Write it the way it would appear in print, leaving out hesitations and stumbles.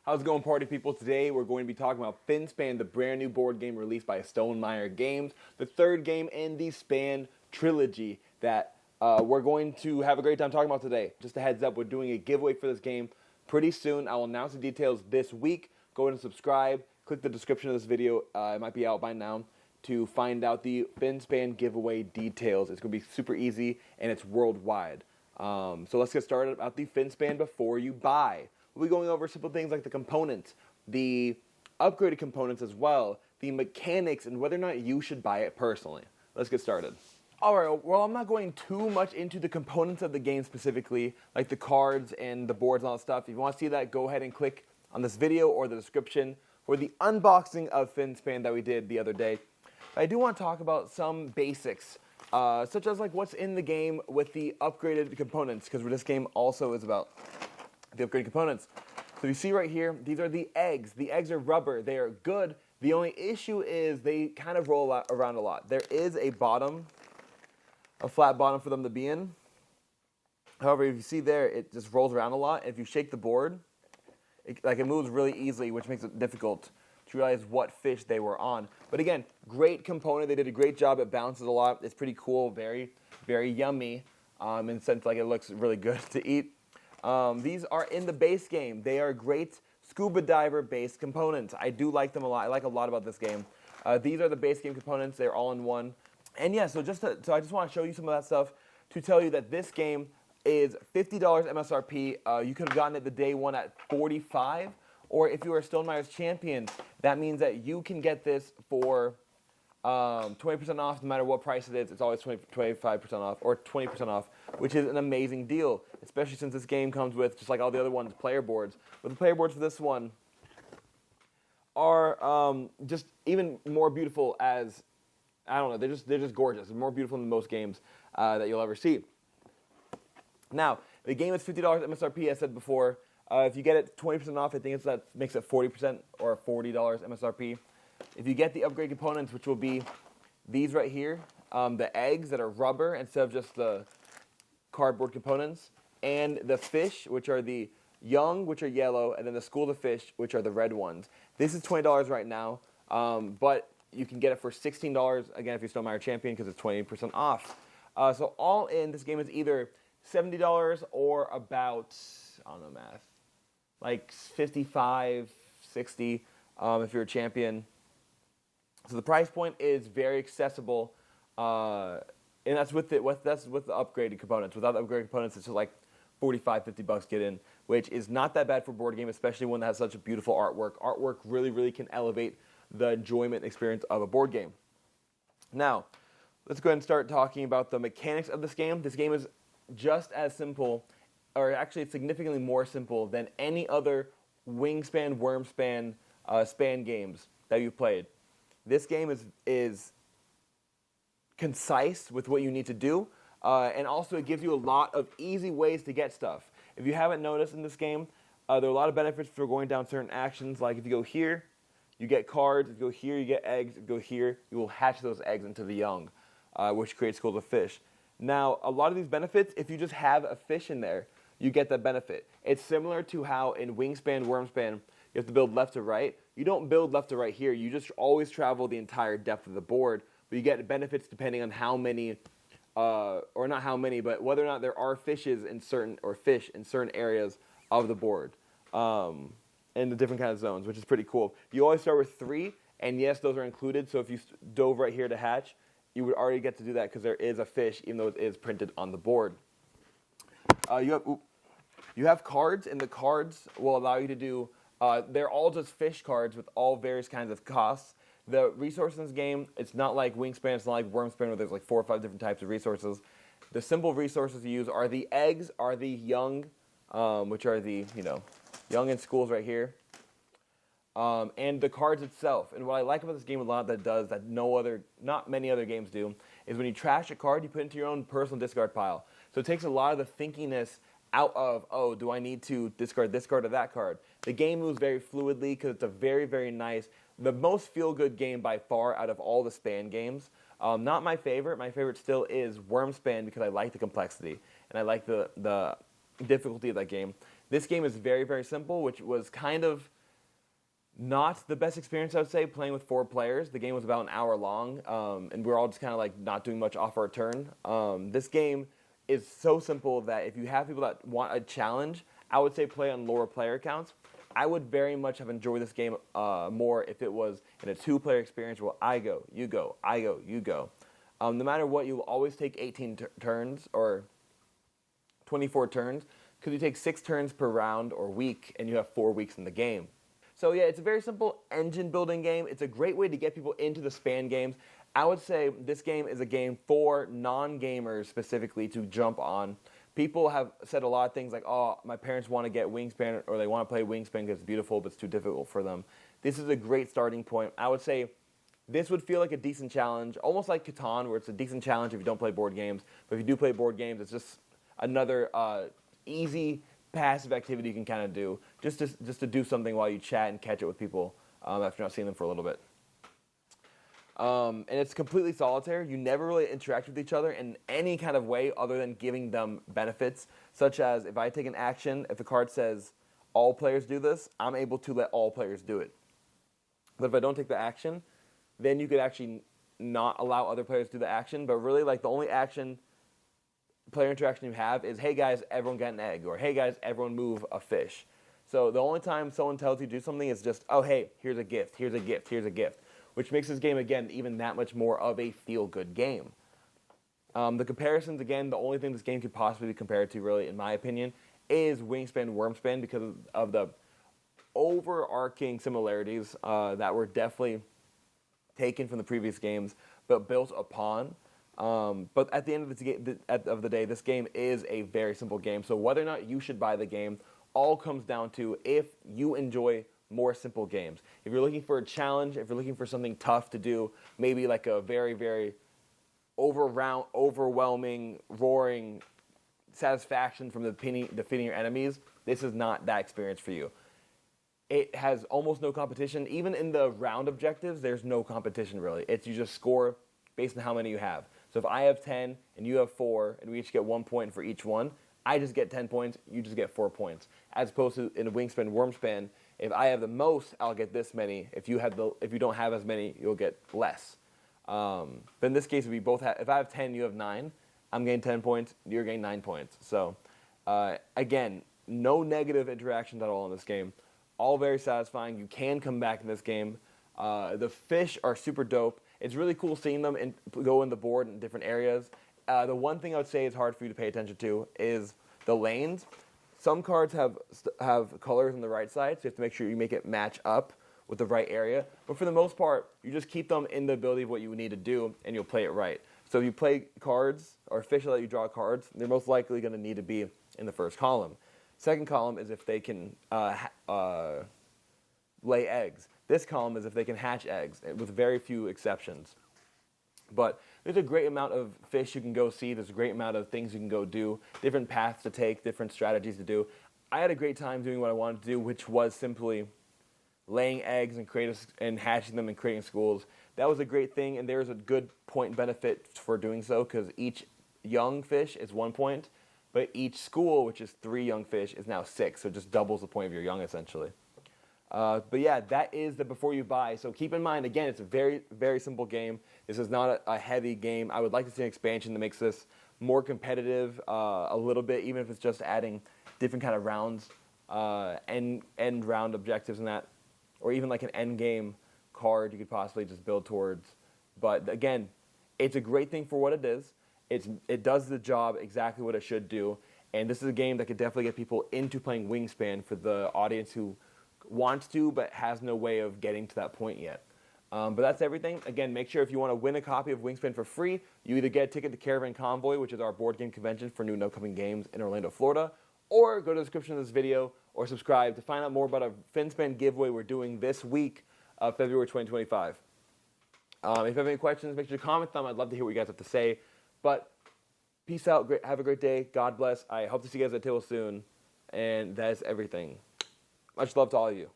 How's it going, party people? Today we're going to be talking about Finspan, the brand new board game released by Stonemaier Games, the third game in the Span trilogy that we're going to have a great time talking about today. Just a heads up, we're doing a giveaway for this game pretty soon. I will announce the details this week. Go ahead and subscribe. Click the description of this video. It might be out by now to find out the Finspan giveaway details. It's going to be super easy and it's worldwide. So let's get started about the Finspan before you buy. We'll be going over simple things like the components, the upgraded components as well, the mechanics, and whether or not you should buy it personally. Let's get started. Alright, well, I'm not going too much into the components of the game specifically, like the cards and the boards and all that stuff. If you want to see that, go ahead and click on this video or the description for the unboxing of Finspan that we did the other day. But I do want to talk about some basics, such as like what's in the game with the upgraded components, because this game also is about the upgraded components. So you see right here, these are the eggs. The eggs are rubber. They are good. The only issue is they kind of roll around a lot. There is a bottom, a flat bottom for them to be in. However, if you see there, it just rolls around a lot. If you shake the board, it moves really easily, which makes it difficult to realize what fish they were on. But again, great component. They did a great job. It bounces a lot. It's pretty cool. Very, very yummy in the sense like it looks really good to eat. These are in the base game. They are great scuba diver based components. I do like them a lot. I like a lot about this game. These are the base game components. They're all in one. And yeah, so I just want to show you some of that stuff to tell you that this game is $50 MSRP. You could have gotten it the day one at $45, or if you are Stonemaier's champion, that means that you can get this for 20% off no matter what price it is. It's always 25% off or 20% off, which is an amazing deal, especially since this game comes with, just like all the other ones, player boards. But the player boards for this one are just even more beautiful as, I don't know, they're just gorgeous. They're more beautiful than most games that you'll ever see. Now, the game is $50 MSRP, as I said before. If you get it 20% off, I think that makes it 40% or $40 MSRP. If you get the upgrade components, which will be these right here, the eggs that are rubber instead of just the cardboard components, and the fish, which are the young, which are yellow, and then the school of fish, which are the red ones. This is $20 right now, but you can get it for $16, again, if you're Stonemaier champion, because it's 20% off. So all in, this game is either $70 or about, I don't know math, like 55, 60 if you're a champion. So the price point is very accessible, and that's with the upgraded components. Without the upgraded components, it's just like 45, 50 bucks get in, which is not that bad for a board game, especially one that has such a beautiful artwork. Artwork really, really can elevate the enjoyment experience of a board game. Now, let's go ahead and start talking about the mechanics of this game. This game is just as simple, or actually it's significantly more simple than any other Wingspan, Wormspan, Span games that you've played. This game is concise with what you need to do, and also it gives you a lot of easy ways to get stuff. If you haven't noticed in this game, there are a lot of benefits for going down certain actions, like if you go here, you get cards. If you go here, you get eggs. If you go here, you will hatch those eggs into the young, which creates schools of fish. Now, a lot of these benefits, if you just have a fish in there, you get that benefit. It's similar to how in Wingspan, Wormspan, you have to build left to right. You don't build left to right here. You just always travel the entire depth of the board, but you get benefits depending on how many, or not how many, but whether or not there are fish in certain areas of the board, in the different kind of zones, which is pretty cool. You always start with 3, and yes, those are included. So if you dove right here to hatch, you would already get to do that because there is a fish, even though it is printed on the board. You have cards, and the cards will allow you to do. They're all just fish cards with all various kinds of costs. The resources in this game, it's not like Wingspan, it's not like Wormspan where there's like 4 or 5 different types of resources. The simple resources you use are the eggs, are the young, which are the young in schools right here, and the cards itself. And what I like about this game a lot that does that not many other games do, is when you trash a card, you put it into your own personal discard pile. So it takes a lot of the thinkiness out of, oh, do I need to discard this card or that card? The game moves very fluidly because it's a very, very nice, the most feel-good game by far out of all the Span games. Not my favorite. My favorite still is Wormspan because I like the complexity and I like the difficulty of that game. This game is very, very simple, which was kind of not the best experience, I would say, playing with 4 players. The game was about an hour long, and we were all just kind of like not doing much off our turn. This game is so simple that if you have people that want a challenge, I would say play on lower player counts. I would very much have enjoyed this game more if it was in a 2-player experience where I go, you go, I go, you go. No matter what, you will always take 18 turns or 24 turns because you take 6 turns per round or week, and you have 4 weeks in the game. So yeah, it's a very simple engine building game. It's a great way to get people into the Span games. I would say this game is a game for non-gamers specifically to jump on. People have said a lot of things like, oh, my parents want to get Wingspan, or they want to play Wingspan because it's beautiful, but it's too difficult for them. This is a great starting point. I would say this would feel like a decent challenge, almost like Catan, where it's a decent challenge if you don't play board games. But if you do play board games, it's just another easy passive activity you can kind of do, just to do something while you chat and catch it with people after not seeing them for a little bit. And it's completely solitary. You never really interact with each other in any kind of way other than giving them benefits, such as if I take an action, if the card says all players do this, I'm able to let all players do it. But if I don't take the action, then you could actually not allow other players to do the action, but really like the only action player interaction you have is, hey guys, everyone get an egg, or hey guys, everyone move a fish. So the only time someone tells you to do something is just, oh hey, here's a gift, here's a gift, here's a gift, which makes this game, again, even that much more of a feel-good game. The comparisons, again, the only thing this game could possibly be compared to, really, in my opinion, is Wingspan Wormspan because of the overarching similarities that were definitely taken from the previous games, but built upon. But at the end of the day, this game is a very simple game. So whether or not you should buy the game all comes down to if you enjoy more simple games. If you're looking for a challenge, if you're looking for something tough to do, maybe like a very, very overwhelming, roaring satisfaction from defeating your enemies, this is not that experience for you. It has almost no competition. Even in the round objectives, there's no competition really. It's you just score based on how many you have. So if I have 10 and you have 4 and we each get 1 point for each one, I just get 10 points, you just get 4 points. As opposed to in a Wingspan Wormspan, if I have the most, I'll get this many. If you don't have as many, you'll get less. But in this case, if I have 10, you have 9, I'm getting 10 points, you're getting 9 points. So again, no negative interactions at all in this game. All very satisfying. You can come back in this game. The fish are super dope. It's really cool seeing them go in the board in different areas. The one thing I would say is hard for you to pay attention to is the lanes. Some cards have colors on the right side, so you have to make sure you make it match up with the right area. But for the most part, you just keep them in the ability of what you need to do, and you'll play it right. So if you play cards, or fish that let you draw cards, they're most likely going to need to be in the first column. Second column is if they can lay eggs. This column is if they can hatch eggs, with very few exceptions. But there's a great amount of fish you can go see. There's a great amount of things you can go do, different paths to take, different strategies to do. I had a great time doing what I wanted to do, which was simply laying eggs and hatching them and creating schools. That was a great thing, and there's a good point and benefit for doing so because each young fish is 1 point, but each school, which is 3 young fish, is now 6, so it just doubles the point of your young, essentially. But yeah, that is the before you buy. So keep in mind, again, it's a very, very simple game. This is not a heavy game. I would like to see an expansion that makes this more competitive a little bit, even if it's just adding different kind of rounds, end round objectives and that, or even like an end game card you could possibly just build towards. But again, it's a great thing for what it is. It does the job exactly what it should do. And this is a game that could definitely get people into playing Wingspan for the audience who wants to but has no way of getting to that point yet. But that's everything. Again, make sure if you want to win a copy of Wingspan for free, you either get a ticket to Caravan Convoy, which is our board game convention for new and upcoming games in Orlando, Florida, or go to the description of this video or subscribe to find out more about a Finspan giveaway we're doing this week, February 2025. If you have any questions, make sure to comment them. I'd love to hear what you guys have to say. But peace out. Have a great day. God bless. I hope to see you guys at the table soon. And that is everything. Much love to all of you.